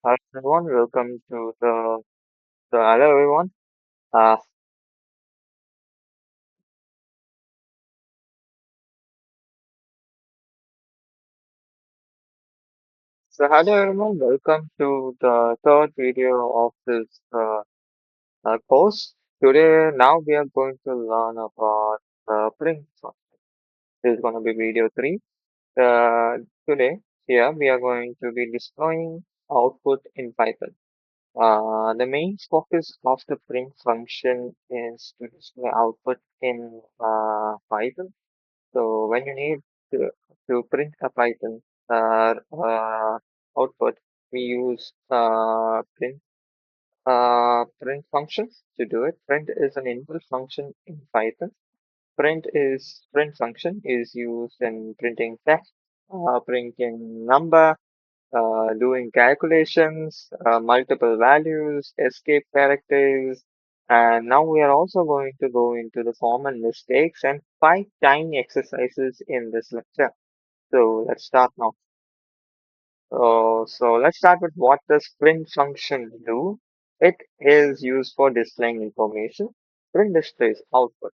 Hi everyone, welcome to the hello everyone. Uh, hello everyone, welcome to the third video of this course. Today, now we are going to learn about print. This is going to be video three. Uh, Today, here we are going to be displaying output in Python. The main focus of the print function is to display output in Python. So when you need to print a Python output, we use print functions to do it. Print is an inbuilt function in Python. Print function is used in printing text, printing number, doing calculations, multiple values, escape characters, and now we are also going to go into the common mistakes and five tiny exercises in this lecture. So let's start now. So let's start with what does print function do? It is used for displaying information. Print displays output.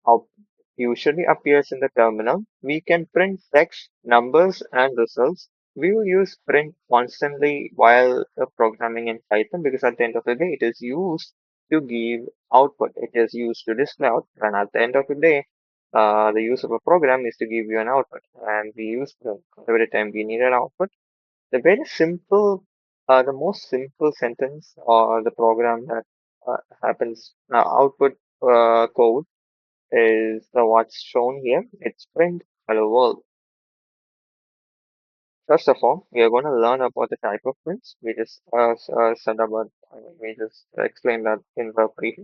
Output usually appears in the terminal. We can print text, numbers, and results. We will use print constantly while programming in Python because at the end of the day, it is used to give output. It is used to display output. And at the end of the day, the use of a program is to give you an output. And we use print every time we need an output. The very simple, the most simple sentence or the program that happens output code is the what's shown here. It's print hello world. First of all, we are going to learn about the type of prints. We just said about, we just explained that in the brief.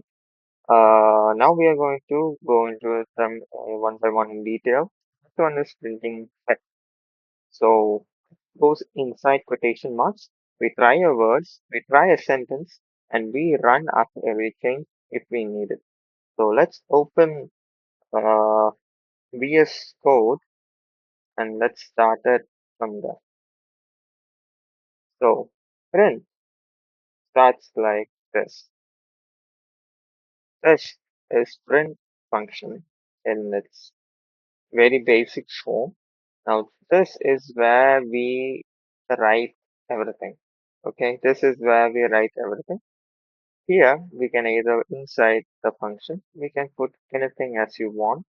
Now we are going to go into them one by one in detail. First one is printing text. So goes inside quotation marks. We try a words, we try a sentence, and we run after every change if we need it. So let's open uh, VS Code and let's start it from there. So print starts like this. This is print function in its very basic form. Now this is where we write everything. Okay, this is where we write everything. Here we can either inside the function we can put anything as you want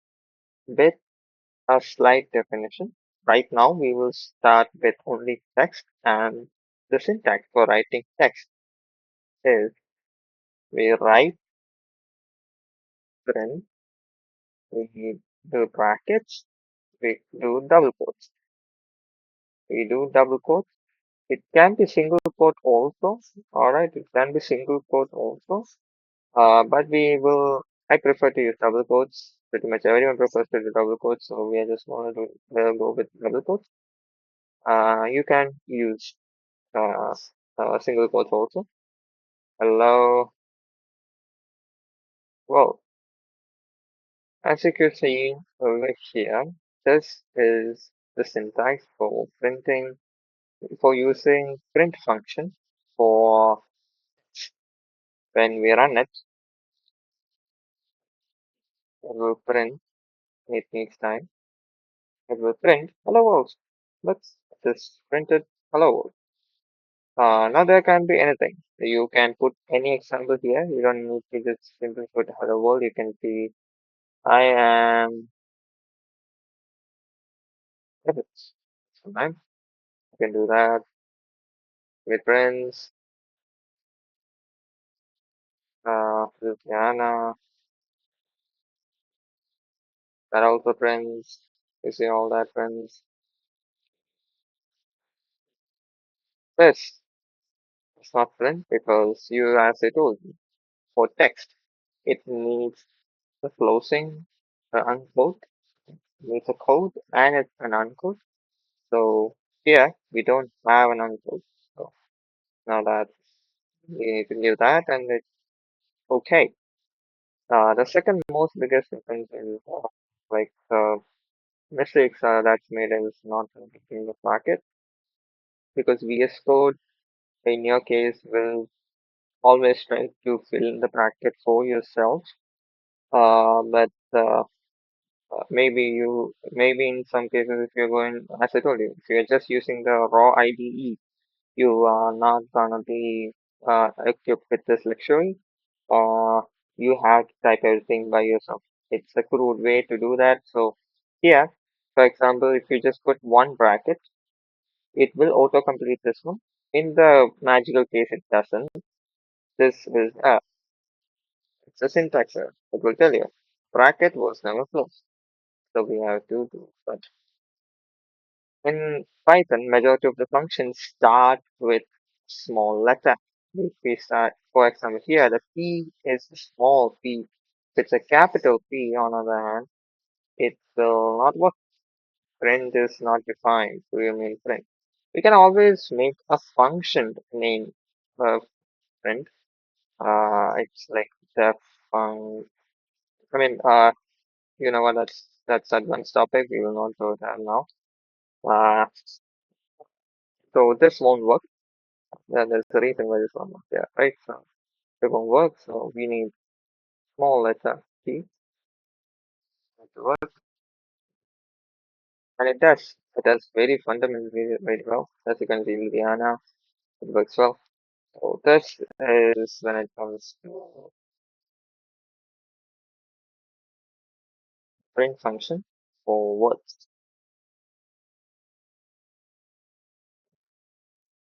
with a slight definition. Right now we will start with only text, and the syntax for writing text is we write print, we do brackets, we do double quotes. We do double quotes. It can be single quote also. Alright, it can be single quote also. But I prefer to use double quotes. Pretty much everyone prefers to do double quotes, so we are just going to go with double quotes. You can use uh, single quotes also. Hello. Well, as you can see over here, this is the syntax for printing, for using print function for when we run it, it will print, it needs time, it will print hello world. Let's just print it hello world. Now there can be anything. You can put any example here. You don't need to just simply put hello world. You can see I am Rabbits. Sometimes you can do that with friends, Luciana, that also friends. You see all that friends. This is not print because you, as I told you, for text, it needs the closing, the unquote, needs a code and it's an unquote. So here we don't have an unquote. So now that we need to give that and it's okay. The second most biggest difference is like mistakes that's made is not in the market because VS Code. in your case, will always try to fill in the bracket for yourself. But maybe in some cases, if you're going, as I told you, if you're just using the raw IDE, you are not gonna be equipped with this luxury, or you have to type everything by yourself. It's a crude way to do that. So here, for example, if you just put one bracket, it will autocomplete this one. In the magical case, it doesn't. This is it's a syntax error. It will tell you bracket was never closed. So we have to do that. In Python, majority of the functions start with small letter. If we start, for example, here the P is a small p. If it's a capital P, on the other hand, it will not work. Print is not defined. So you mean print. We can always make a function name print. It's like the fun. I mean, you know what? That's advanced topic. We will not go there now. Uh, so this won't work. There's a reason why this won't work. Yeah, right. So it won't work. So we need small letter t to work, and it does. It does very fundamentally very well. As you can see, Liliana, it works well. So this is when it comes to print function for words.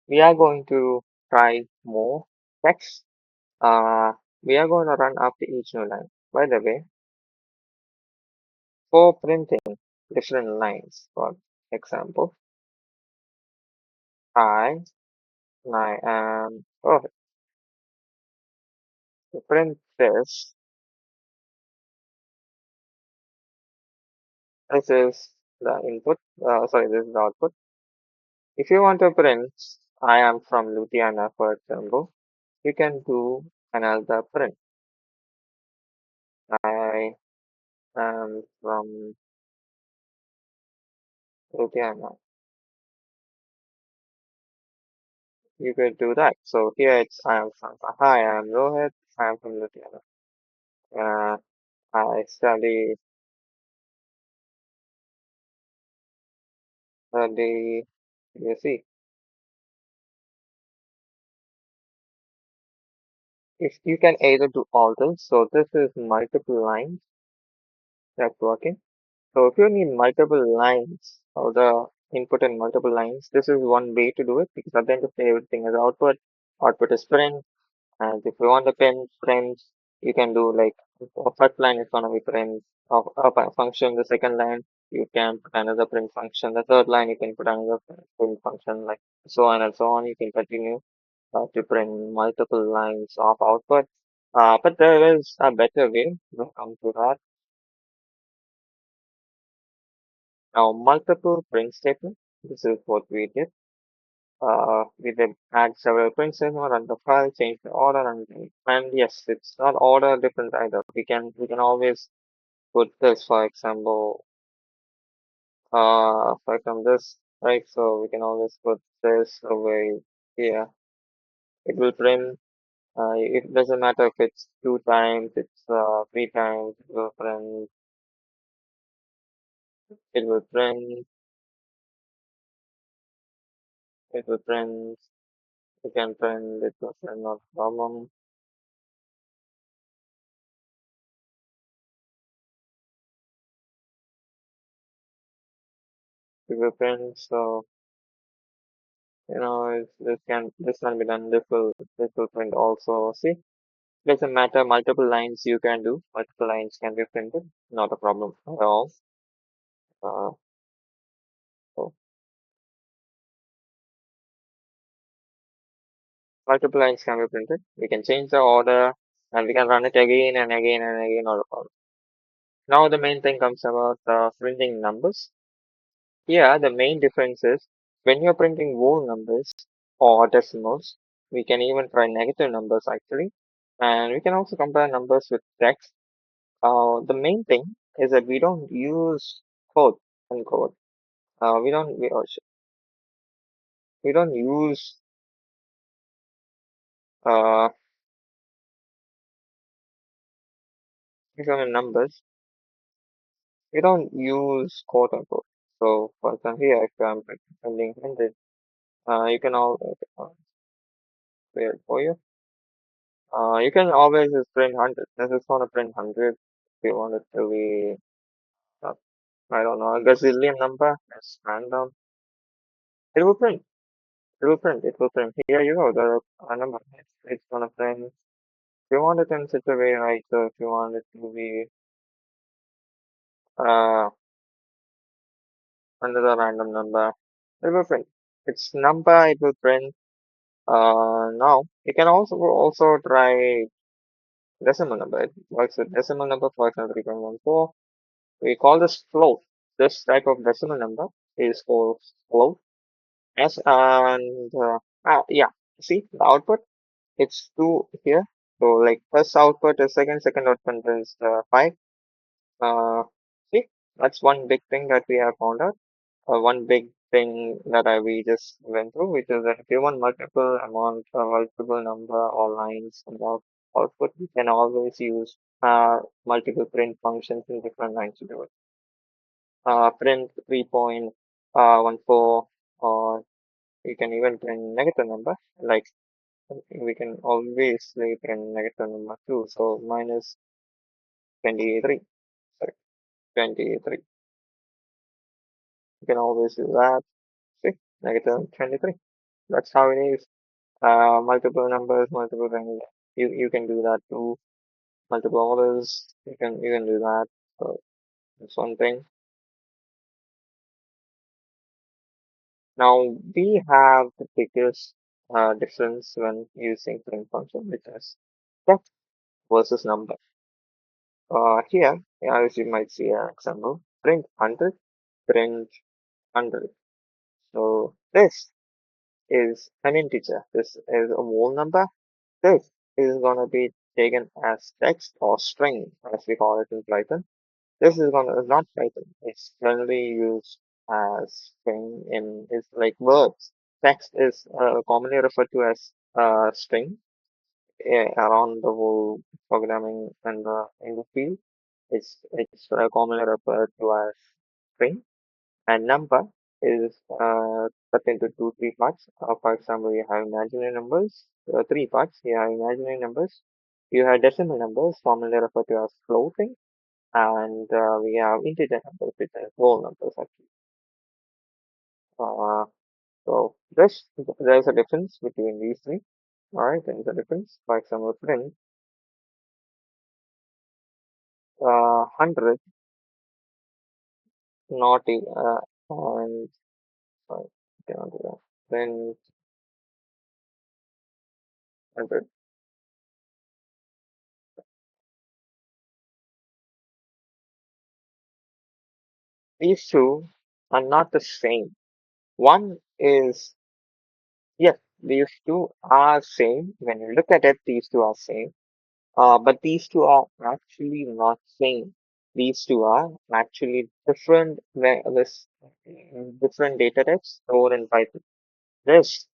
We are going to try more text. Uh, we are going to run after each new line. By the way, for printing different lines, for example, I am, oh, to print this is the input, sorry, this is the output. If you want to print, I am from Ludhiana, for example, you can do another print. I am from Ludhiana. You could do that. So here it's I am from, hi, I am Rohit, I am from Ludhiana. Uh, I study, you see, if you can either do all this, so this is multiple lines that's working. So if you need multiple lines or the input in multiple lines, this is one way to do it because at the end of the day, everything is output. Output is print. And if you want the print, you can do like first line is gonna be print of a function. The second line you can put another print function. The third line you can put another print function, like so on and so on. You can continue to print multiple lines of output. But there is a better way. We'll come to that. Now, multiple print statements. This is what we did. We did add several print statements, run the file, change the order, and yes, it's not order different either. We can always put this, for example, this, right? So we can always put this away here. It will print. It doesn't matter if it's two times, it's three times. It will print. It will print. It will print. You can print. It will print. Not a problem. It will print. So this can be done. This will print also. See, doesn't matter. Multiple lines you can do. Multiple lines can be printed. Not a problem at all. Uh, so multiple lines can be printed. We can change the order and we can run it again and again and again. Not a problem. Now the main thing comes about printing numbers. Here the main difference is when you're printing whole numbers or decimals, we can even try negative numbers actually, and we can also compare numbers with text. The main thing is that we don't use quote unquote. We don't use Uh, these are the numbers. We don't use quote unquote. So for example, here if I'm printing 100, you can all clear it for you. You can always just print 100. This is gonna print 100. If you want it to be, uh, I don't know, a gazillion number, it's random. It will print. It will print. It will print. Here you go. The number. It's gonna print. If you want it in such a way, right? So if you want it to be uh another random number, it will print. Its number. It will print. Now you can also try decimal number. It works with decimal number. For example, 3.14. We call this float. This type of decimal number is called float. Yes, and yeah, see the output. It's two here. So like first output is second output is five. Uh, see, that's one big thing that we have found out. One big thing that we just went through, which is that if you want multiple amount, multiple number or lines in the output, you can always use multiple print functions in different lines to do it. Print 3.14, or you can even print negative number. Like we can always print negative number too. So minus 23. Sorry, 23. You can always do that. See, negative 23. That's how it is. Multiple numbers, multiple things. You can do that too. Multiple orders. You can do that. So that's one thing. Now we have the biggest difference when using print function, which is text versus number. Here, as you might see an example, print 100, print 100. So this is an integer. This is a whole number. This is going to be taken as text or string, as we call it in Python. This is going to not Python. It's generally used as string in it's like words. Text is commonly referred to as string around the whole programming and in the field. It's commonly referred to as string. And number is cut into two, three parts. For example, you have imaginary numbers, three parts. You have imaginary numbers. You have decimal numbers, commonly referred to as floating, and we have integer numbers, which are whole numbers actually. Uh, so there's a difference between these three. All right, there is a difference. For example, print 100, not and sorry, cannot do that. Print 100. These two are not the same. One is, yes, these two are same. When you look at it, these two are same. But these two are actually not same. These two are actually different, this different data types stored in Python. This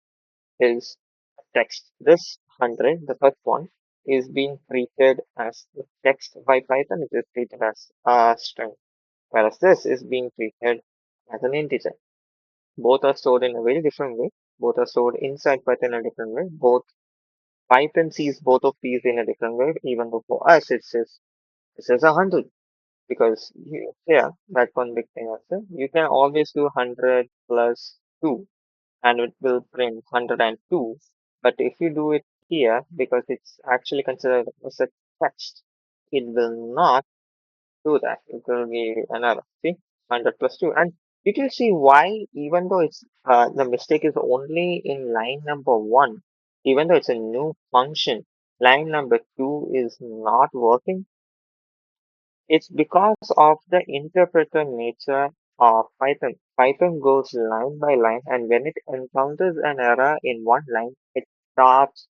is text. This 100, the first one, is being treated as the text by Python. It is treated as a string, whereas this is being treated as an integer. Both are stored in a very different way. Both are stored inside Python in a different way. Both Python sees both of these in a different way. Even though for us it says 100 because yeah, that's one big thing also. You can always do 100 plus 2 and it will print 102. But if you do it here, because it's actually considered as a text, it will not do that. It will be another. See, 100 plus 2. And you can see why, even though it's the mistake is only in line number 1, even though it's a new function, line number 2 is not working. It's because of the interpreter nature of Python. Python goes line by line, and when it encounters an error in one line, it stops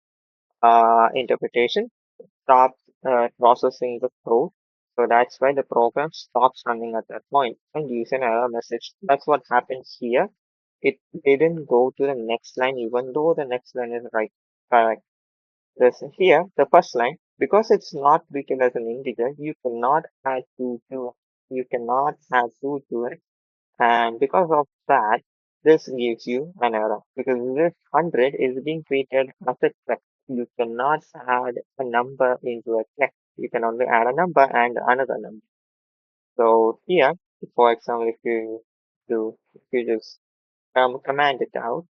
interpretation, stops processing the code. So that's why the program stops running at that point and gives an error message. That's what happens here. It didn't go to the next line, even though the next line is right, correct. This here, the first line, because it's not treated as an integer, you cannot add 2 to it. You cannot add 2 to it. And because of that, this gives you an error because this 100 is being treated as a text. You cannot add a number into a text. You can only add a number and another number. So here, for example, if you just command it out,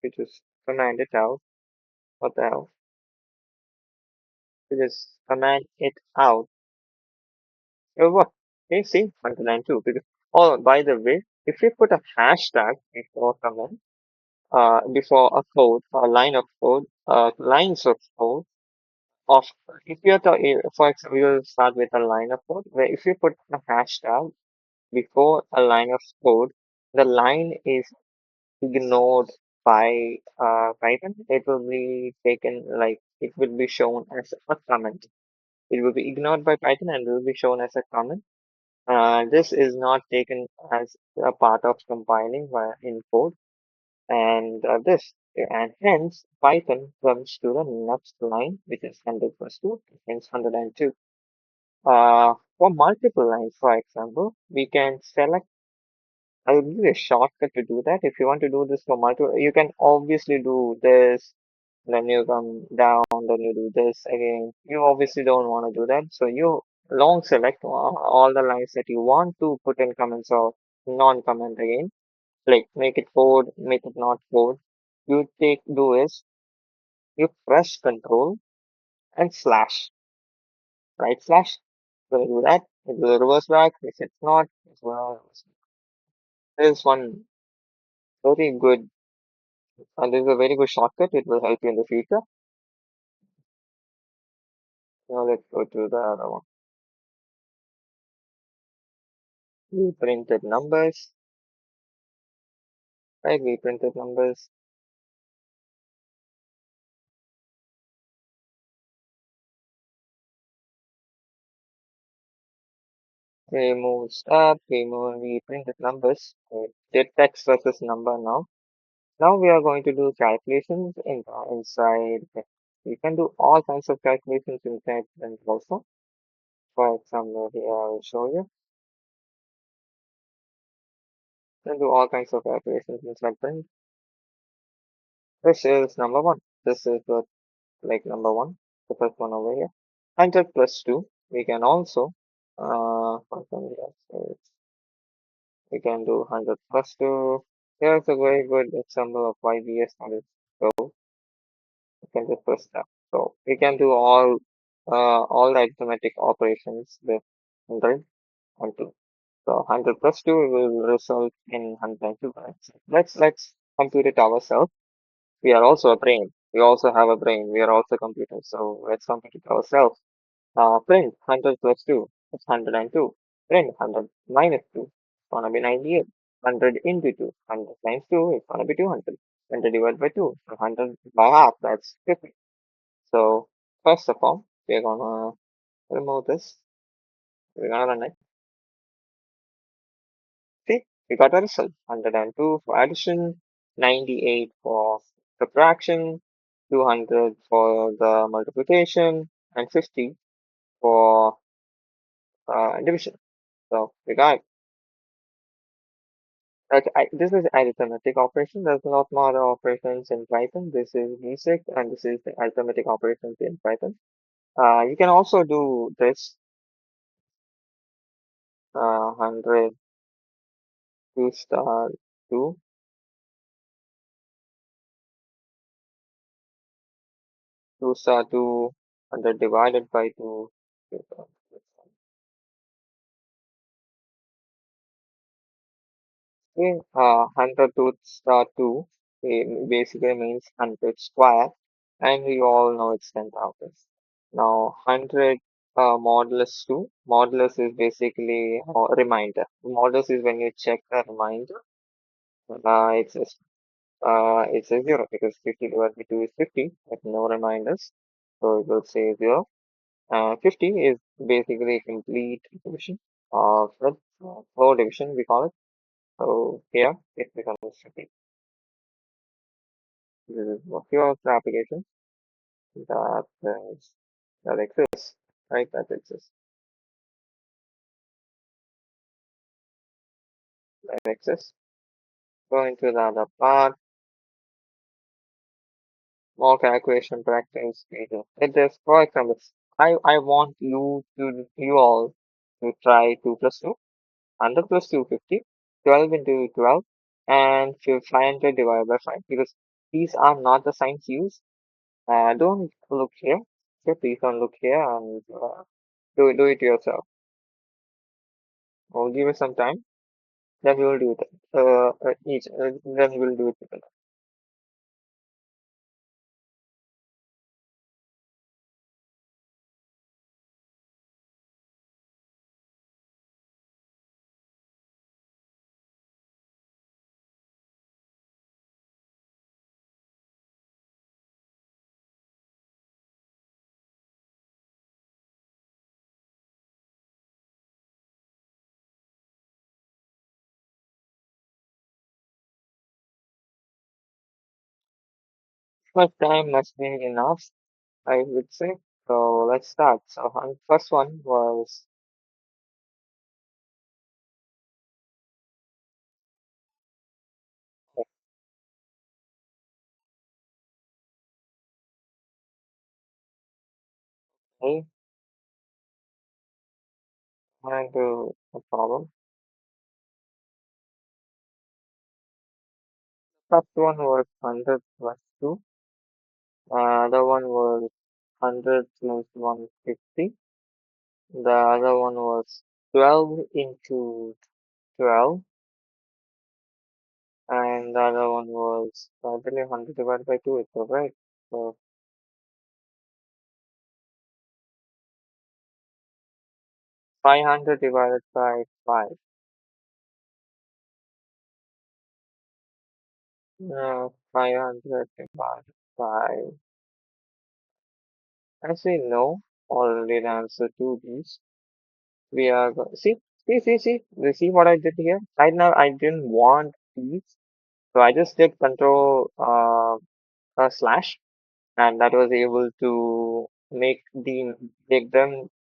you just command it out, what the hell? You just command it out. It will work. Okay, see, 102. Because, oh, by the way, if you put a hashtag before command, before a code, a line of code, lines of code, of if you're talking, for example, you'll start with a line of code where if you put a hashtag before a line of code, the line is ignored by Python. It will be taken like it will be shown as a comment. It will be ignored by Python and will be shown as a comment. This is not taken as a part of compiling in code, and hence Python comes to the next line, which is 100 plus 2, hence 102. For multiple lines, for example, we can select. I will give you a shortcut to do that. If you want to do this for multiple, you can obviously do this, then you come down, then you do this again. You obviously don't want to do that, so you long select all the lines that you want to put in comments or non-comment again. Like make it code, make it not code. You do is you press control and slash, right slash. Will do that. It will reverse back. If it's not, it will. There's one very good, and this is a very good shortcut. It will help you in the future. Now let's go to the other one. We printed numbers, right? We printed numbers. Remove step, we printed numbers. Did text versus number now. Now we are going to do calculations inside. You can do all kinds of calculations inside Blend also. For example, here I will show you. You can do all kinds of calculations inside Blend. This is number one. This is like number one, the first one over here. 100 plus 2. We can also, for example, yeah, so we can do 100 plus 2. Here's a very good example of why VS started. So you can just press that. So we can do all the arithmetic operations with 100 and 2. So 100 plus 2 will result in 102. Let's compute it ourselves. We are also a brain. We also have a brain. We are also computers. So let's compute it ourselves. Print 100 plus 2. It's 102. Print 100 minus 2. It's gonna be 98. 100 into 2. 100 times 2 is gonna be 200. 100 divided by 2. So 100 by half. That's 50. So first of all, we're gonna remove this. We're gonna run it. See, we got a result. 102 for addition, 98 for subtraction, 200 for the multiplication, and 50 for division. So we got this is arithmetic operation. There's a lot more operations in Python. This is basic, and this is the arithmetic operations in Python. You can also do this 100 2 star 2 2 star 2 100 divided by 2. Okay, 100 to star 2 basically means 100 square, and we all know it's 10,000. Now, 100 modulus 2. Modulus is basically a reminder. Modulus is when you check a reminder, it's it's a 0 because 50 divided by 2 is 50, with no reminders. So it will say 0. 50 is basically complete division of the floor division, we call it. So here it becomes 50. This is a few of the applications is, that exists, right? That exists. That exists. Going to the other part, more calculation practice. It is, for example, I want you all to try 2 plus 2, 100 plus 250, 12 into 12, and 500 divided by 5, because these are not the signs used. Don't look here. Okay, please don't look here and do it yourself. I'll give you some time. Then we will do it. Then we will do it together. Much time must be enough, I would say. So let's start. So first one was okay, and no problem. First one was 100 plus 2. The one was 100 plus 150. The other one was 12 into 12. And the other one was, I believe, 100 divided by 2 is right. So 500 divided by 5. 500 divided by, actually, no. Already the answer to these. We are, see. You see what I did here? Right now, I didn't want these. So I just did control, a slash, and that was able to make them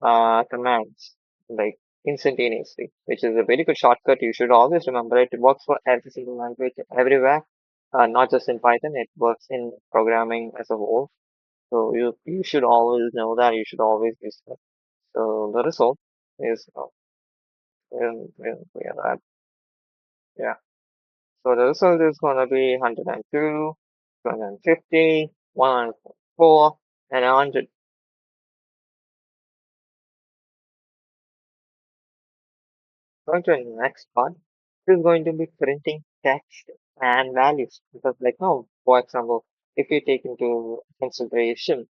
commands like instantaneously, which is a very good shortcut. You should always remember it. It works for every single language everywhere, not just in Python. It works in programming as a whole. So you should always know that. You should always use that. So the result is yeah, yeah. So the result is gonna be 102, 250, 104, and 100. Going to the next part, this is going to be printing text and values. Because like now, for example, if you take into consideration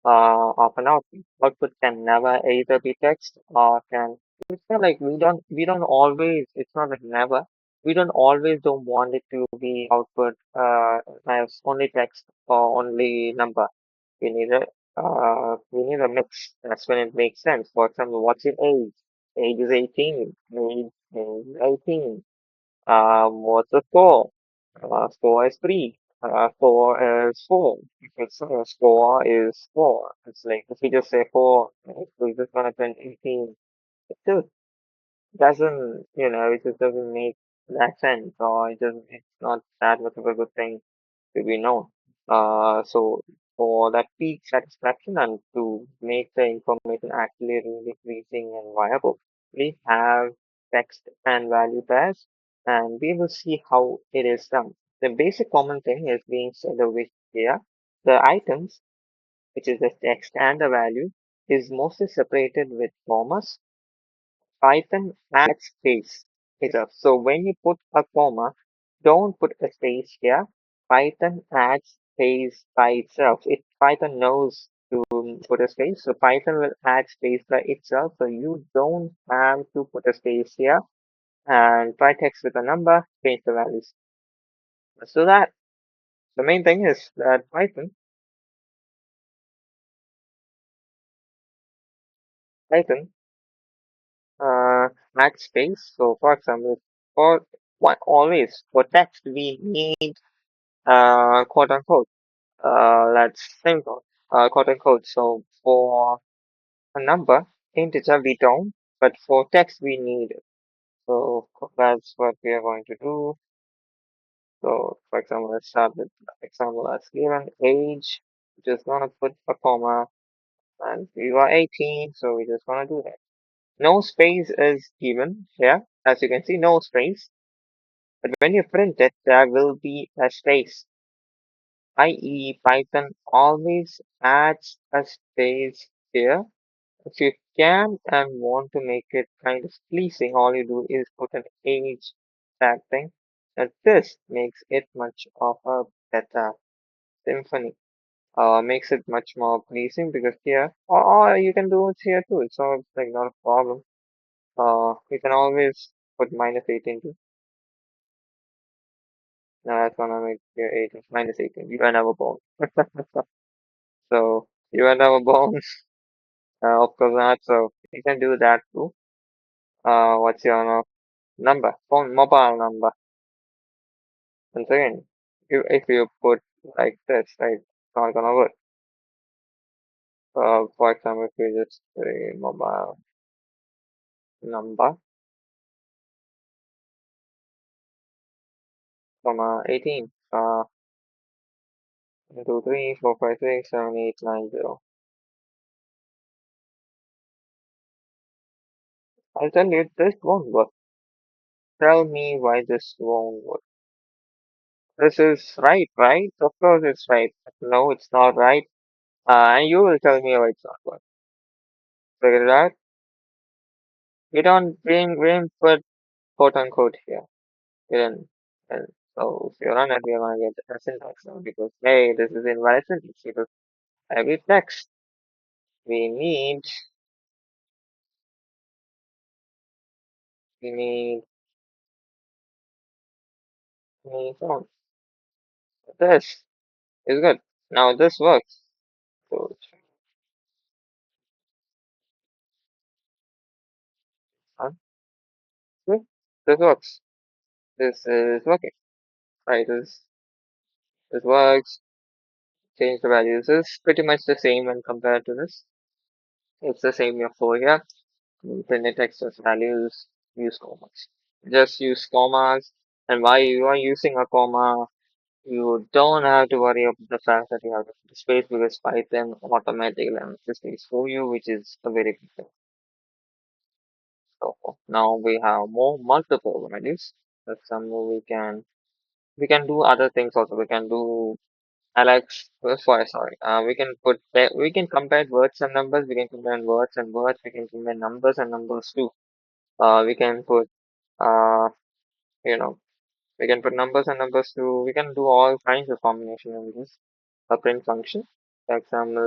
of an output can never either be text or can, it's not like we don't always, it's not like never. We don't want it to be output as only text or only number. We need a mix. That's when it makes sense. For example, what's your age? Age is 18. Age is 18. What's the score? Score is 3. Score is 4. If it's score is 4. It's like if we just say 4, right, we're just gonna print 18. It just it just doesn't make that sense, or it's not that much of a good thing to be known. So for that peak satisfaction and to make the information actually really pleasing and viable, we have text and value pairs, and we will see how it is done. The basic common thing is being said over here. The items, which is the text and the value, is mostly separated with commas. Python adds space itself. So when you put a comma, don't put a space here. Python adds space by itself. Python knows to put a space, so Python will add space by itself. So you don't have to put a space here and try text with a number, change the values. Let's do that. The main thing is that Python adds space. So for example, for always for text we need quote unquote. Let's think of quote unquote. So for a number, integer we don't, but for text we need it. So that's what we are going to do. So for example, let's start with example as given age. Just gonna put a comma and you are 18, so we're just gonna do that. No space is given here. As you can see, no space. But when you print it, there will be a space, i.e. Python always adds a space here. If you can and want to make it kind of pleasing, all you do is put an age tag thing. And this makes it much of a better symphony. Makes it much more pleasing because here, or you can do it here too. So it's like not a problem. You can always put -18 too. Now that's gonna make your 18 -18. You are never born. So you are never born. Of course not. So you can do that too. What's your number? Phone mobile number. Once again, if you put like this, right, it's not gonna work. For example, if you just say mobile number, 18, 2, 3, 4, 5, 6, 7, 8, 9, 0. I'll tell you, this won't work. Tell me why this won't work. This is right, right? Of course it's right. No, it's not right. And you will tell me why it's not right. Figure it out. We didn't put quote unquote here. We didn't. And so if you run it, you're gonna get a syntax now because hey, this is invalid syntax because every text we need we need phone. This is good. Now this works. So huh? See? This works. This is working. Right, this works. Change the values. It's pretty much the same when compared to this. It's the same here for here. Print text as values, use commas. Just use commas. And while you are using a comma, you don't have to worry about the fact that you have to put the space because Python automatically makes the space for you, which is a very good thing. So now we have more multiple values. For example, we can do other things also. We can do Alex, sorry. We can compare words and numbers. We can compare words and words. We can compare numbers and numbers too. We can put uh you know we can put numbers and numbers too. We can do all kinds of combination in this a print function. For example,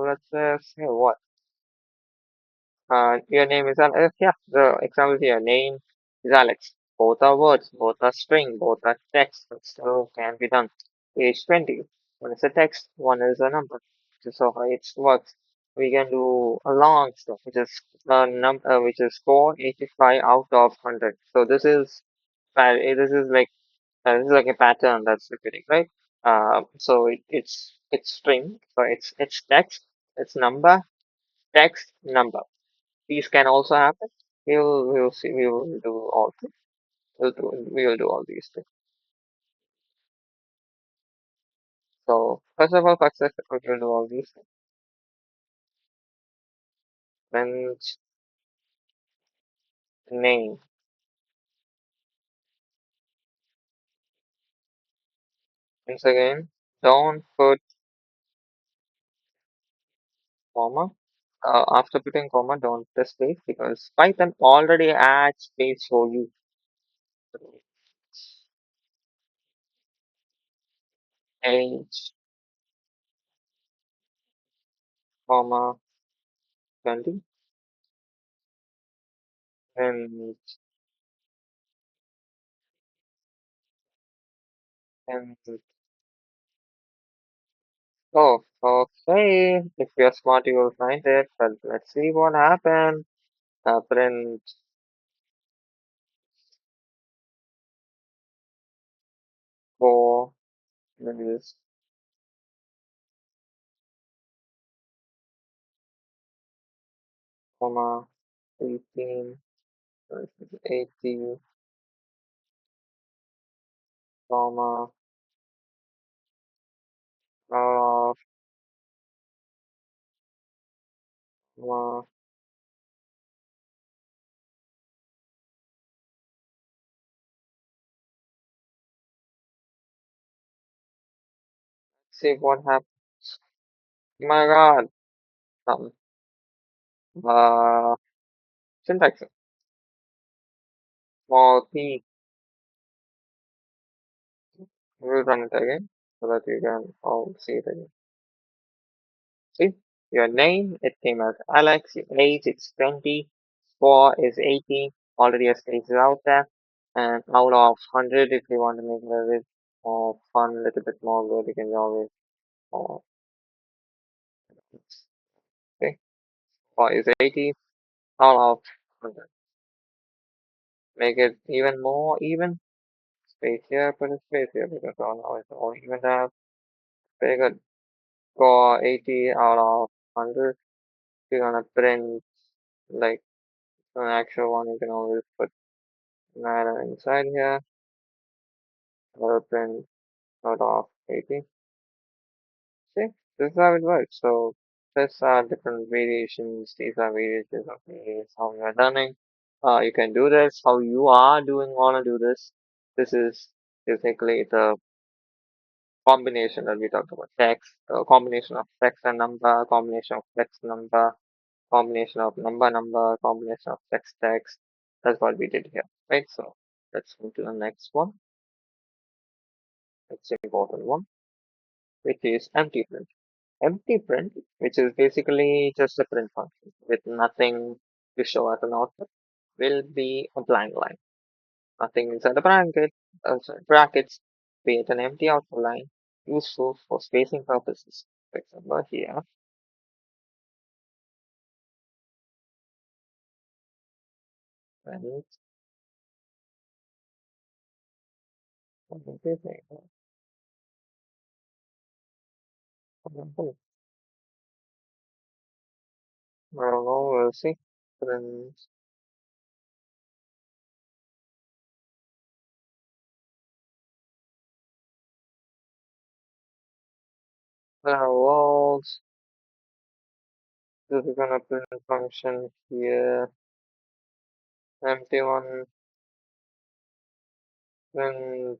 let's say what your name is Alex. Yeah, the example here, name is Alex. Both are words, both are string, both are text. It still can be done. Age 20. One is a text, one is a number. So how it works. We can do a long stuff, which is which is 485 out of 100. So this is like a pattern that's repeating, right? So it's string, so it's text, it's number, text, number. These can also happen. We'll see. We will do all three. We will do all these things. So first of all, success we will do all these things. Then name. Once again, don't put comma. After putting comma, don't put space because Python already adds space for you. Age, comma, 20, and and oh, okay. If you're smart, you will find it. But let's see what happened. Print is comma 18 versus 80 comma of comma see what happens. My God, um, uh, syntax small p. We'll run it again so that you can all see it again. See, your name, it came as Alex, your age, it's 20, score is 80, already a space is out there, and out of 100, if you want to make it a bit more fun, a little bit more good, you can always, oh, okay, score is 80, out of 100. Make it even more even, space here, put a space here, because all now it's all even out. Very good, score 80 out of 100, you're gonna print, like, an actual one, you can always put that inside here. Print out of 80. See, this is how it works. So these are different variations. These are variations of ways how we are learning. You can do this. How you are doing want to do this. This is basically the combination that we talked about. Text, combination of text and number, combination of text number, combination of number, combination of text. That's what we did here, right? So let's move to the next one. It's an important one, which is empty print. Empty print, which is basically just a print function with nothing to show as an output, will be a blank line. Nothing inside the brackets, create an empty output line useful for spacing purposes. For example, here, print everything. For example, I don't know, we'll see. Print walls. This is gonna print function here. Empty one. Print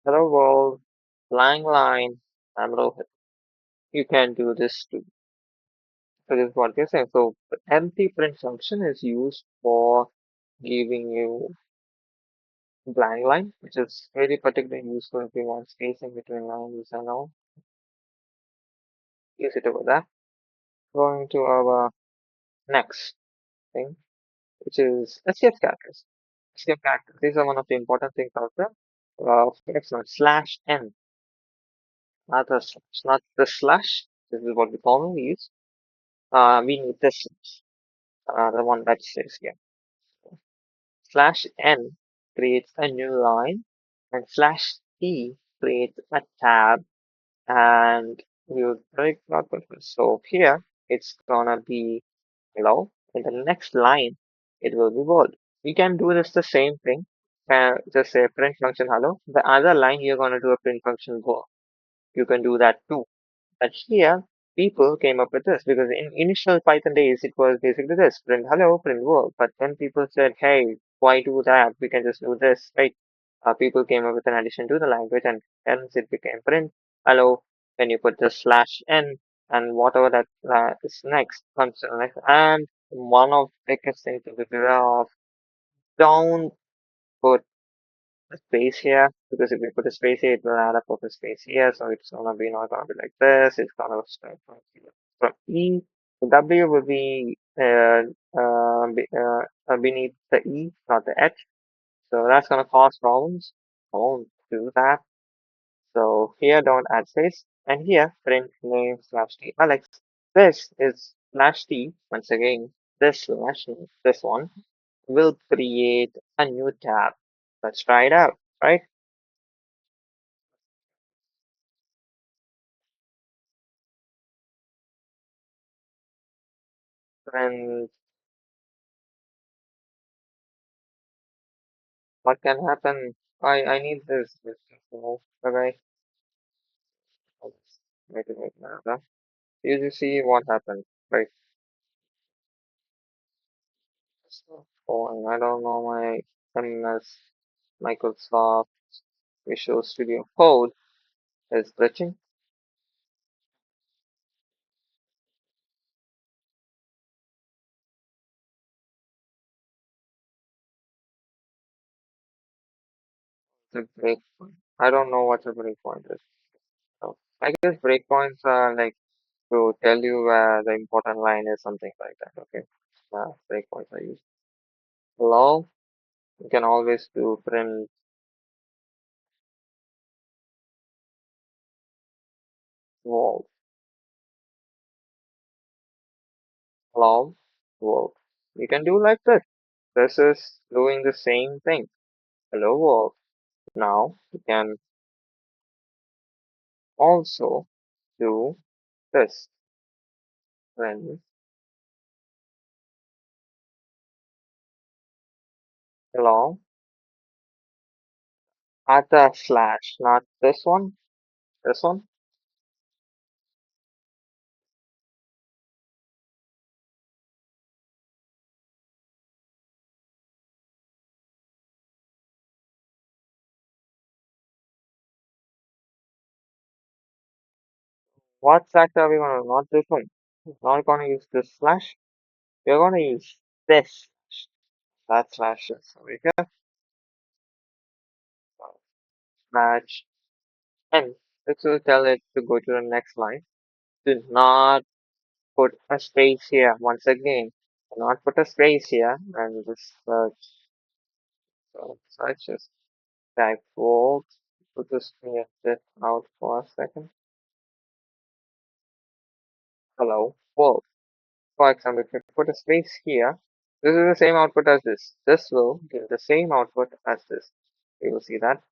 hello world. Blank line. And below you can do this too. So this is what they're saying. So the empty print function is used for giving you blank line, which is very particularly useful if you want spacing between lines and all. Use it over there. Going to our next thing, which is escape characters. Escape characters. These are one of the important things out there. For example, slash n, not the slash, not the slash. This is what we commonly use. We need this, the one that says here. Slash n creates a new line and slash t creates a tab and you break out purpose. So here it's gonna be hello. In the next line it will be bold. We can do this the same thing. Just say print function hello. The other line you're gonna do a print function go. You can do that too. But here, people came up with this because in initial Python days, it was basically this print hello, print world. But then people said, hey, why do that? We can just do this, right? People came up with an addition to the language, and hence it became print hello. Then you put the slash n, and whatever that is next comes to the next. And one of the biggest things to be aware of, don't put a space here because if we put a space here, it will add up of a space here. So it's gonna be not gonna be like this. It's gonna start from here. From E, the W will be beneath the E, not the H. So that's gonna cause problems. Don't do that. So here, don't add space, and here print name slash t Alex. This is Slash T, once again, this one will create a new tab. Let's try it out, right? And what can happen? I need Okay, wait a minute. You just see what happened, right? So, oh, I don't know my MS Microsoft Visual Studio Code is glitching. The breakpoint. I don't know what a breakpoint is. So I guess breakpoints are like to tell you where the important line is, something like that. Okay. Breakpoints are used. Hello. You can always do print world. Hello world. You can do like this. This is doing the same thing. Hello world. Now you can also do this. Print hello at the slash, not this one. This one. What slash are we gonna? Not this one. Not gonna use this slash. We're gonna use this. That slash is over here. Slash and this will tell it to go to the next line. Do not put a space here once again. Do not put a space here and just search. So search just type world. Put this clear this out for a second. Hello world. For example, if you put a space here, this is the same output as this. This will give the same output as this. You will see that.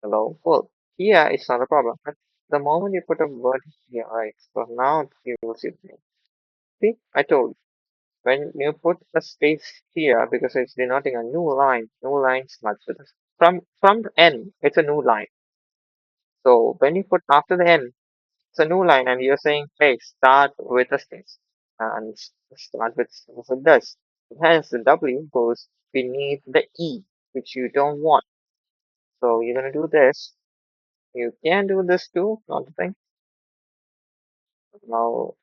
Hello world. Here it's not a problem. But the moment you put a word here, right? So now you will see the thing. See, I told you. When you put a space here, because it's denoting a new line starts with this. From n, it's a new line. So when you put after the n, it's a new line, and you're saying, hey, start with a space, and start with this. Hence, the W goes beneath the E, which you don't want. So you're gonna do this. You can do this too, not the thing. Now,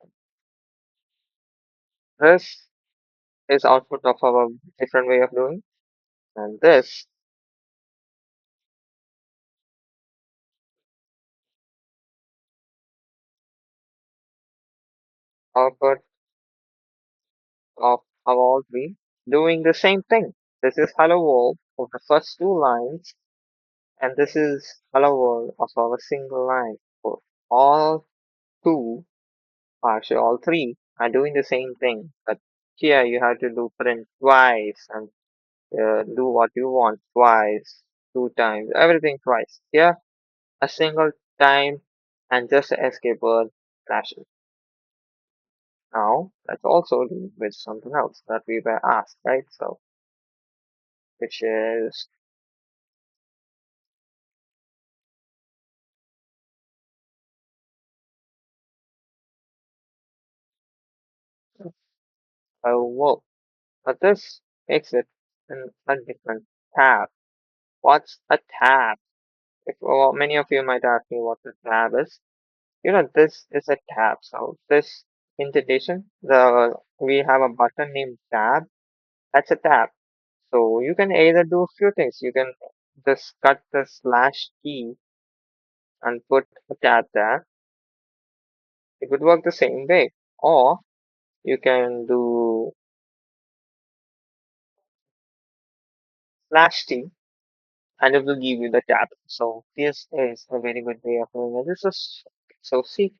this is output of our different way of doing, and this output of our all three doing the same thing. This is hello world of the first two lines, and this is hello world of our single line. For all two, actually all three are doing the same thing, but here you have to do print twice and do what you want twice, two times, everything twice. Here, a single time and just the escape word flashes. Now, let's also do with something else that we were asked, right? So, which is a work. But this makes it in a different tab. What's a tab? If, well, many of you might ask me what the tab is. You know, this is a tab. So this indentation, we have a button named tab. That's a tab. So you can either do a few things. You can just cut the slash key and put a tab there. It would work the same way. Or you can do slash t and it will give you the tab. So this is a very good way of doing it. This is so see.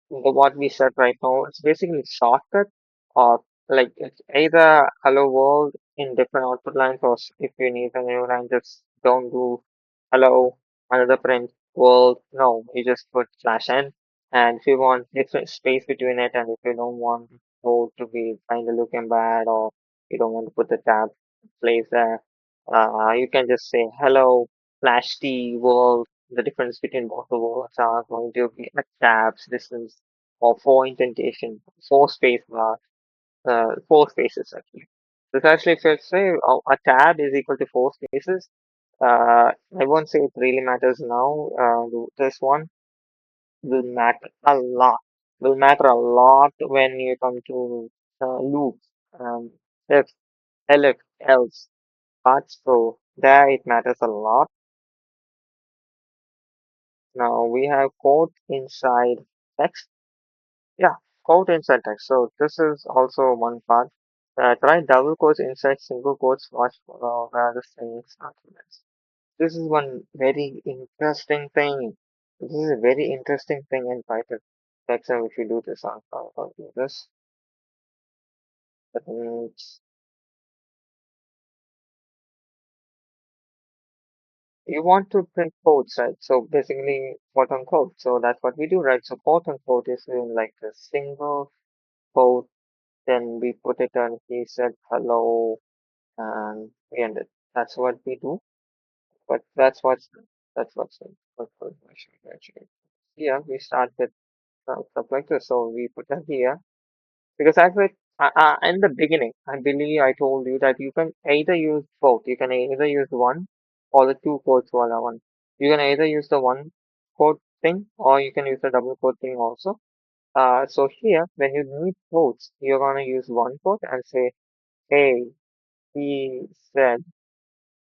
what we said right now, it's basically shortcut or like it's either hello world in different output lines or if you need a new line, just don't do hello another print world. No, you just put slash n. And if you want different space between it and if you don't want code to be kind of looking bad or you don't want to put the tab place there, you can just say hello slash t world. The difference between both the words are going to be a tabs distance or four indentation, four space bar, four spaces actually. So it's actually, if you say a tab is equal to four spaces, I won't say it really matters now. This one will matter a lot. Will matter a lot when you come to loops, if, elif, else, parts. So there it matters a lot. Now we have code inside text. Yeah, quote inside text. So this is also one part. Try double quotes inside single quotes. Watch for where the strings arguments. This is one very interesting thing. This is a very interesting thing in Python. For example, if you do this, I'll do this. That means you want to print quotes, right? So basically, quote unquote. So that's what we do, right? So quote unquote is in like a single quote. Then we put it on. He said hello and we end it. That's what we do. But that's what's what I should actually. Yeah, we start with stuff like this. So we put that here because in the beginning, I believe I told you that you can either use both. You can either use one or the two quotes for that one. You can either use the one quote thing or you can use the double quote thing also. So here, when you need quotes, you're gonna use one quote and say, "Hey, he said."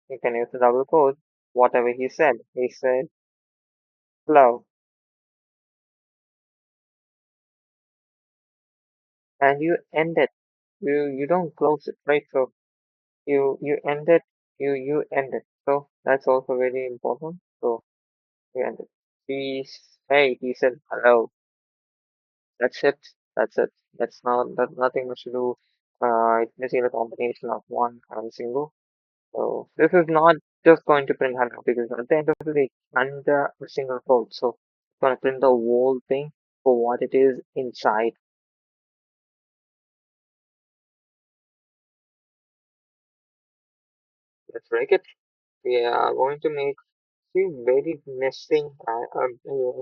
You can use the double quote. Whatever he said. He said, "Hello," and you end it. You don't close it, right? So you end it. You end it. So that's also very important. So you end it. He said hello. That's it. That's it. That's nothing much to do. It's missing a combination of one and single. So this is not just going to print hello because at the end of the day, it's under a single quote. So it's going to print the whole thing for what it is inside. Let's break it. We are going to make few very missing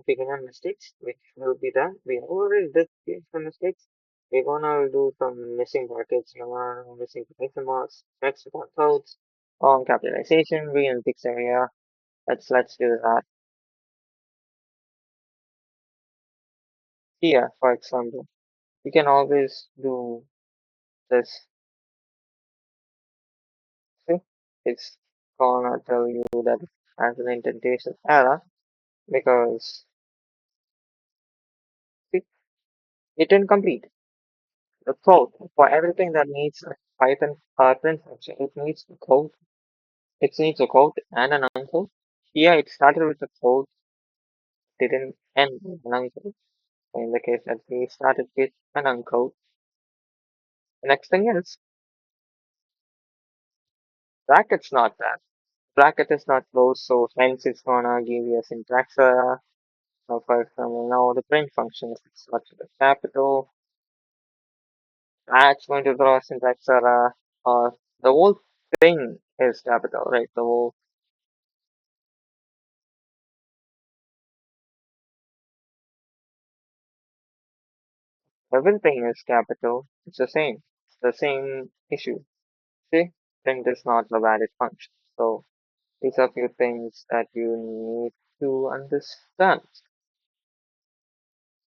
beginner mistakes, which will be done. We already did some mistakes. We're gonna do some missing brackets, missing question marks, text without quotes, on capitalization, we in fixed area. Let's do that. Here, for example, you can always do this. See, it's gonna tell you that it has an indentation error because see, it incomplete. The code for everything that needs a Python print function, it needs a code. It needs a code and an uncode. Here it started with a code, didn't end with an uncode. So in the case that we started with an uncode, the next thing is bracket's not that. Bracket is not closed, so hence it's gonna give you a syntax error. Now, for example, now the print function is such a capital. That's going to throw a syntax error. The whole thing is capital, right? The whole everything is capital. It's the same. It's the same issue. See, print is not a valid function. So these are few things that you need to understand.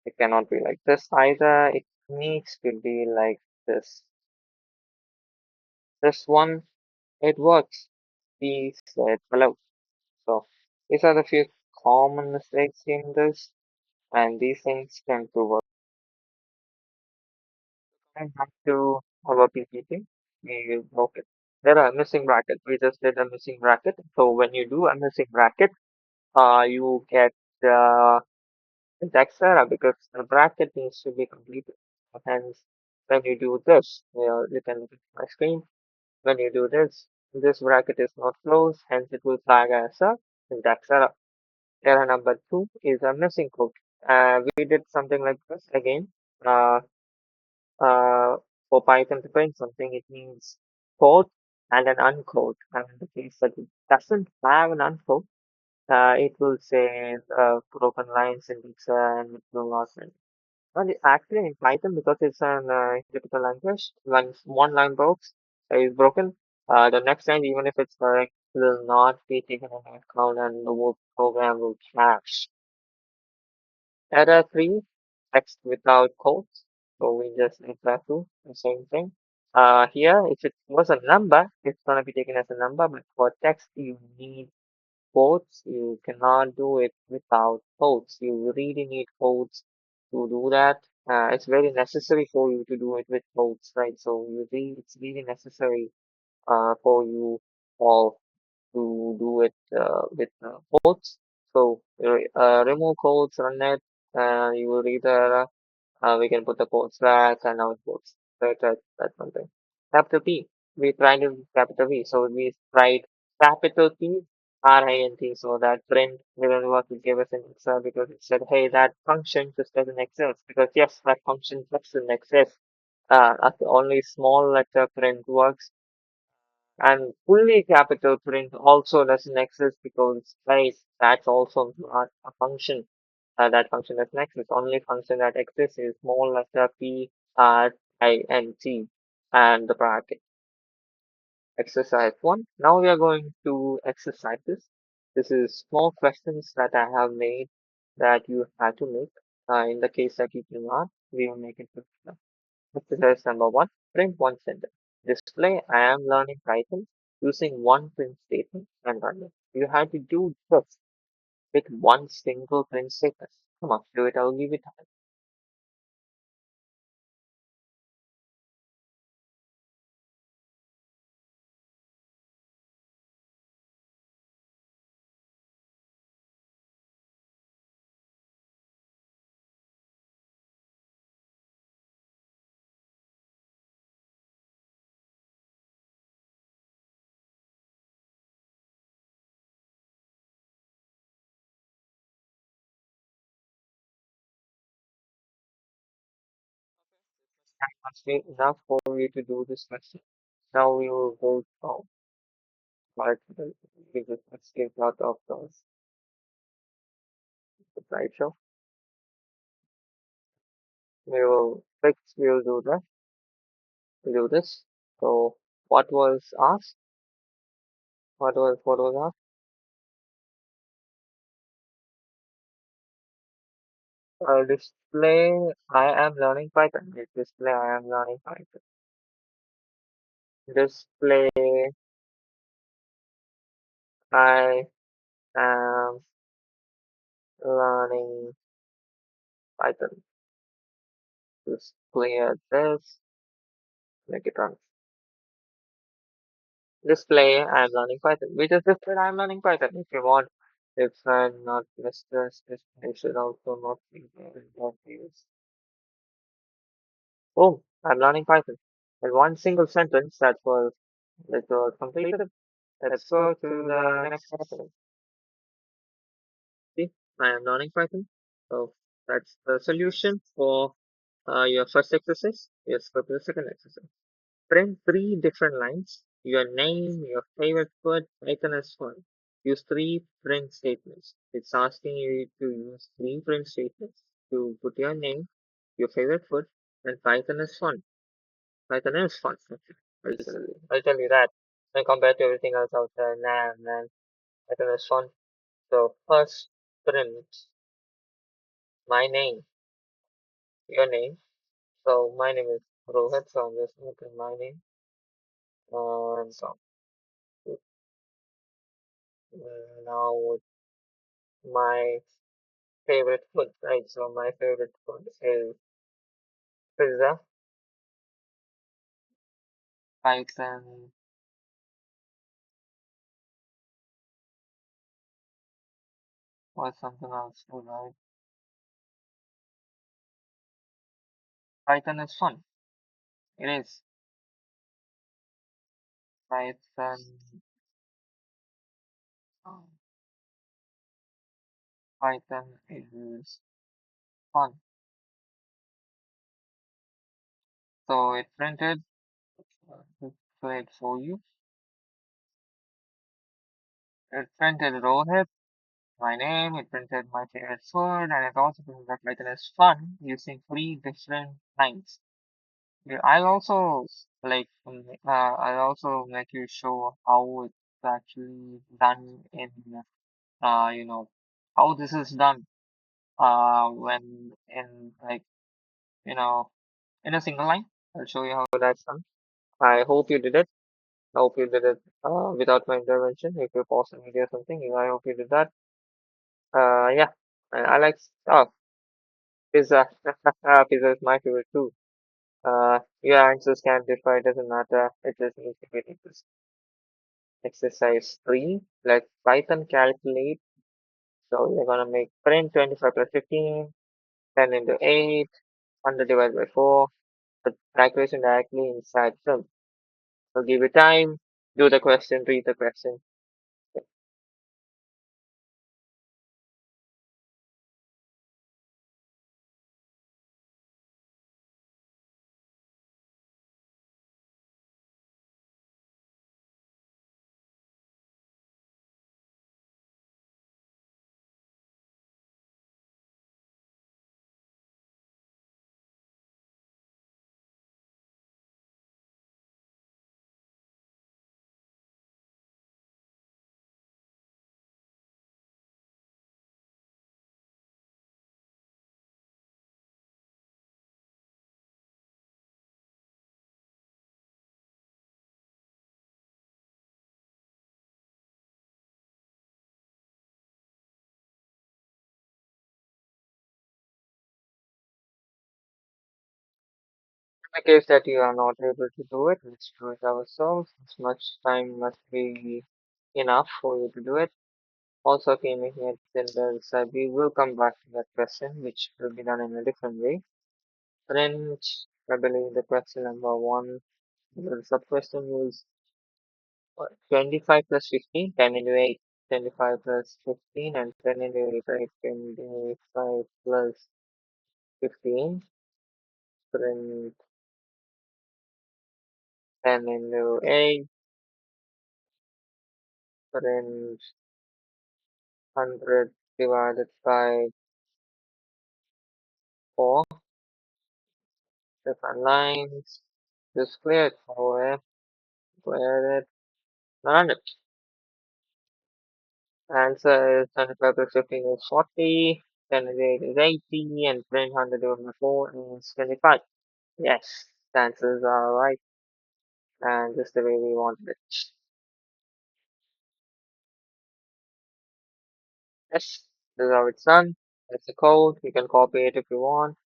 It cannot be like this either. It needs to be like this. This one, it works. He said hello. So these are the few common mistakes in this, and these things tend to work. And back to our PPT. Okay. There are missing bracket. We just did a missing bracket. So when you do a missing bracket, you get It's etc. because the bracket needs to be completed. Hence, when you do this, you can look at my screen. When you do this, this bracket is not closed, hence it will flag as a syntax error. Error number two is a missing quote. We did something like this again. Uh, for Python to print something, it means quote and an unquote. And in the case that it doesn't have an unquote, it will say broken lines in Pixar and it will not print. Well, actually, in Python, because it's an typical language, once one line breaks, is broken, the next line, even if it's correct, will not be taken into account and the whole program will crash. Error 3, text without quotes. So we just need that too, the same thing. Here, if it was a number, it's going to be taken as a number, but for text, you need quotes. You cannot do it without quotes. You really need quotes to do that. It's very necessary for you to do it with quotes, right? So it's really necessary for you all to do it with quotes. So remove quotes, run it, you will read the error. We can put the quotes back and now it works. That's one thing. Capital P. We tried it with capital V. So we tried capital P, RINT. So that print didn't work. It gave us an Excel because it said, hey, that function just doesn't exist. Because yes, that function doesn't exist. Only small letter print works. And fully capital print also doesn't exist because right, that's also not a function. That function doesn't exist. Only function that exists is small letter P R I N T and the bracket. Exercise one. Now we are going to exercises. This is small questions that I have made that you had to make. In the case that you cannot, we will make it. Exercise number one, print one sentence. Display I am learning Python using one print statement and run it. You have to do this with one single print statement. Come on, do it. I'll give you time. Actually, enough for you to do this question. Now we will go part we just escaped out of the slideshow. We will do this. So what was asked? What was asked? Display I am learning Python. Display I am learning Python. Display I am learning Python. Display this. Make it run. Display I am learning Python. We just display I am learning Python. If you want, if I'm not missed this, display should also not be there in that views. Oh, I'm learning Python. In one single sentence that was completed. Let's go to the next sentence. See, I am learning Python. So that's the solution for your first exercise. Let's go to the second exercise. Print three different lines. Your name, your favorite food, Python is fun. Use three print statements. It's asking you to use three print statements to put your name, your favorite food, and Python is fun. Python is fun. I'll tell you that. When compared to everything else out there, nah, man, Python is fun. So first print my name, your name. So my name is Rohit, so I'm just going to print my name. And so now my favorite food, right? So my favorite food is pizza, Python, or something else, right? Python is fun. It is. Python, um, Python is fun. So it printed, let's play it for you. It printed Rohit, my name, it printed my favorite food, and it also printed that Python is fun using three different lines. Yeah, I'll also make you show how it's actually done in, you know, how this is done, when in like, you know, in a single line. I'll show you how that's done. I hope you did it. I hope you did it, without my intervention. If you pause the video or something, I hope you did that. Yeah, I like, pizza. Pizza is my favorite too. Your answers can differ, it doesn't matter. It just needs to be interesting. Exercise 3. Let Python calculate. So we're gonna make print 25 plus 15, 10 into 8, 100 divided by 4. The calculation directly inside them. So give it time, do the question, read the question. In the case that you are not able to do it, let's do it ourselves. As much time must be enough for you to do it. Also, if you're making it in the side, we will come back to that question, which will be done in a different way. French, I believe the question number one, the sub question was what, 25 plus 15, 10 into 8, 25 plus 15, and 10 into 8, right? 25 plus 15, then 10 into 8, then 100 divided by 4, different lines, just clear it, square it, 100. Answer is 25 plus 15 is 40, 10 into 8 is 80, and 100 divided by 4 is 25. Yes, the answers are right, and just the way we wanted it. Yes, this is how it's done. That's the code. You can copy it if you want.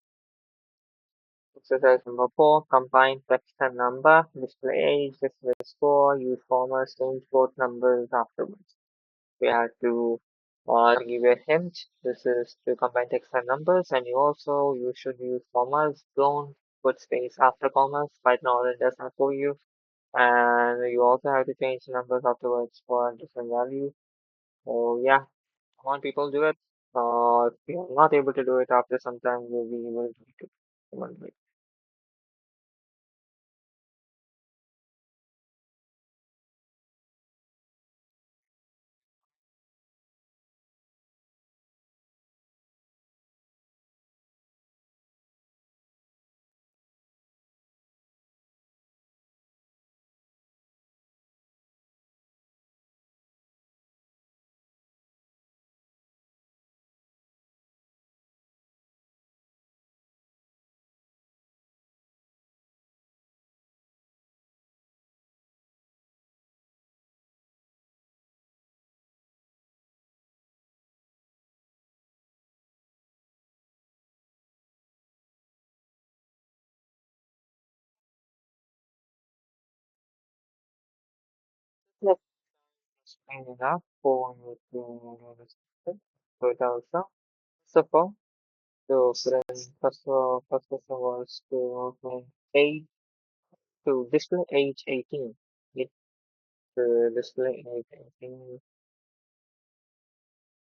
Exercise number 4. Combine text and number. Display age, display score. Use commas. Change both numbers afterwards. We have to give you a hint. This is to combine text and numbers, and you should use commas. Don't put space after commas. Right now it does not for you. And you also have to change the numbers afterwards for a different value. So yeah, come on, people, do it. If you're not able to do it after some time, you'll be able to do it. Come on, do it. Let's explain enough for you to understand. So it also, first of all, So first question was to age to display age 18. It display age 18,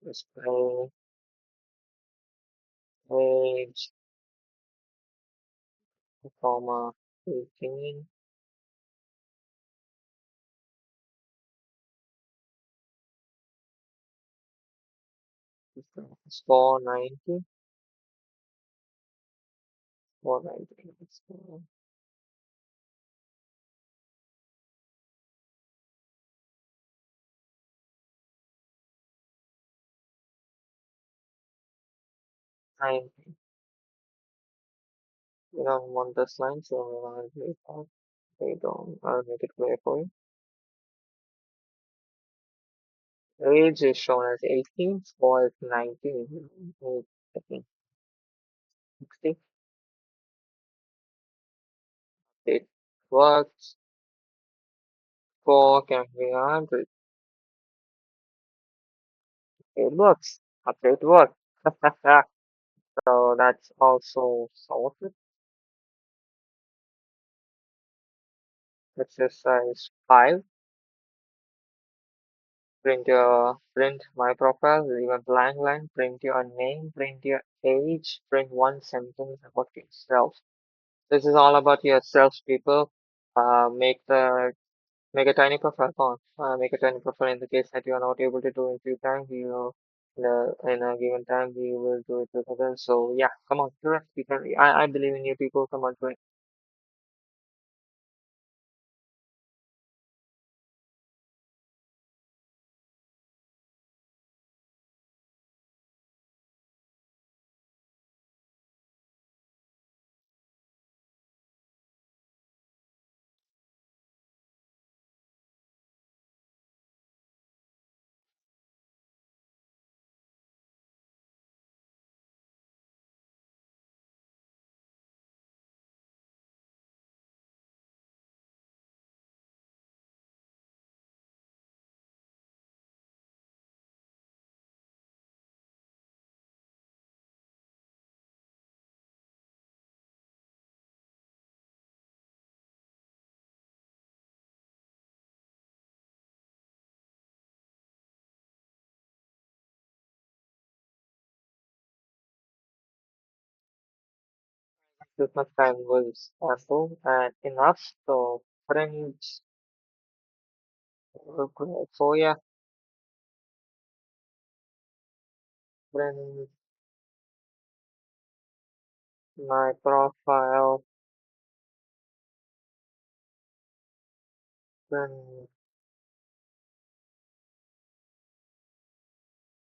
display age, comma, 18, score 90, score 90, score 90. We don't want this line, so I'll leave that. Wait on, I'll make it clear for you. Age is shown as 18, score is 19. I think 60. It works. Score can be 100. It works. Update works. So that's also sorted. Exercise 5. Print my profile, leave a blank line, print your name, print your age, print one sentence about yourself. This is all about yourself, people. Make the make a tiny profile on. Make a tiny profile in the case that you are not able to do in few times. We will in a given time we will do it together. So yeah, come on, do it. You can. I believe in you, people. Come on, do it. This much time was ample and enough. So friends, so yeah, friends, my profile, friends,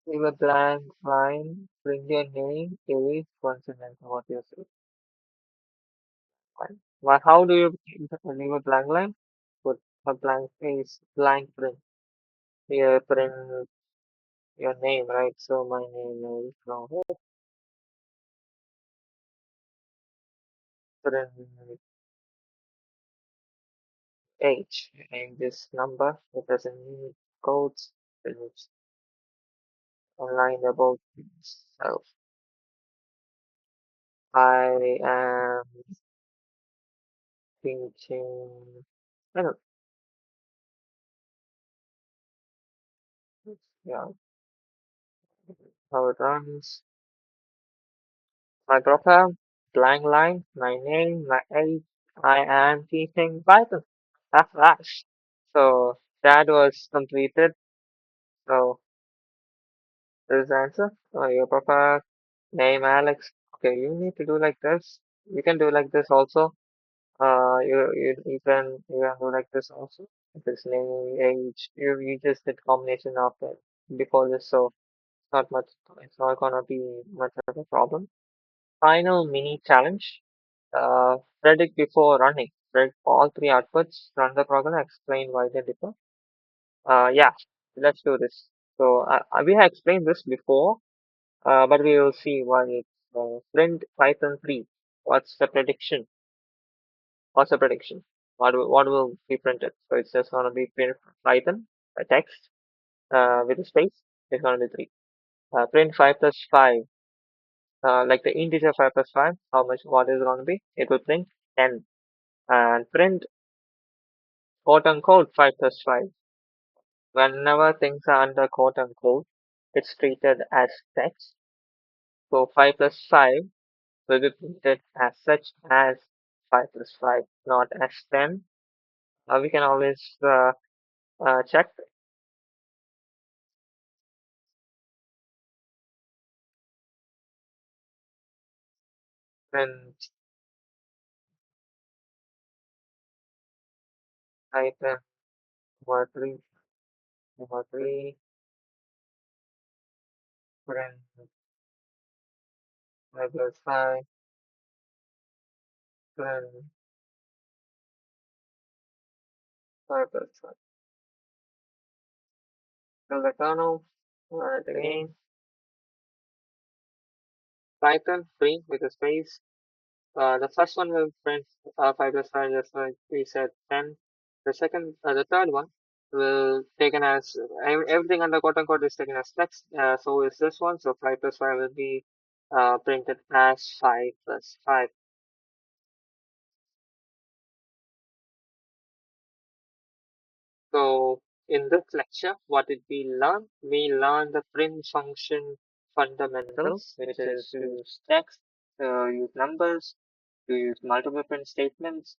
leave a blank line, bring your name, age, consonant, what you say. Fine. Well, how do you leave a blank line? Put a blank space, blank print. Here, print your name, right? So my name is Rohit. Print age and this number. It doesn't need codes. It's a line about myself. I am thinking. I don't know. Yeah, how it runs. My profile, blank line, my name, my age. I am teaching Python. That's that. So that was completed. So this is the answer. Your profile, name Alex. Okay, you need to do like this. You can do like this also. You can do like this also. This name, age. You just did combination of it before this, so not much. It's not gonna be much of a problem. Final mini challenge. Predict before running. Predict all three outputs. Run the program. Explain why they differ. Yeah, let's do this. So we have explained this before, but we will see why it's print Python 3. What's the prediction? What's the prediction? What will be printed? So it's just gonna be print Python, a text with a space. It's gonna be 3. Print 5 plus 5. like the integer 5 plus 5, how much, what is going to be? It will print 10 and print quote unquote 5 plus 5. Whenever things are under quote unquote, it's treated as text. So 5 plus 5 will be printed as such as 5 plus 5, not as 10. We can always check print hyphen over 3 over 3 print 5 plus 5 print 5 plus 5. Fill the kernel, run it again. Python free with a space. The first one will print 5 plus 5, just like we said 10. The third one will taken as everything under quote unquote is taken as text. So is this one. So 5 plus 5 will be printed as 5 plus 5. So in this lecture, what did we learn? We learned the print function fundamentals, which is to use text, use numbers, to use multiple print statements,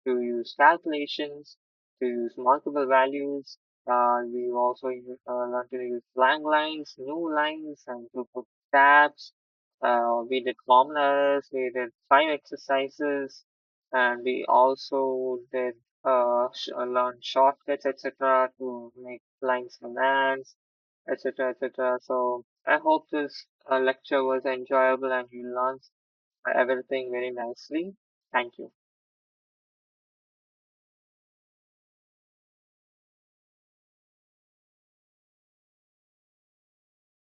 to use calculations, to use multiple values. We also learned to use blank lines, new lines, and to put tabs. We did formulas, we did 5 exercises, and we also did learn shortcuts, etc., to make lines commands, etc., etc. So I hope this lecture was enjoyable and you learned everything very nicely. Thank you.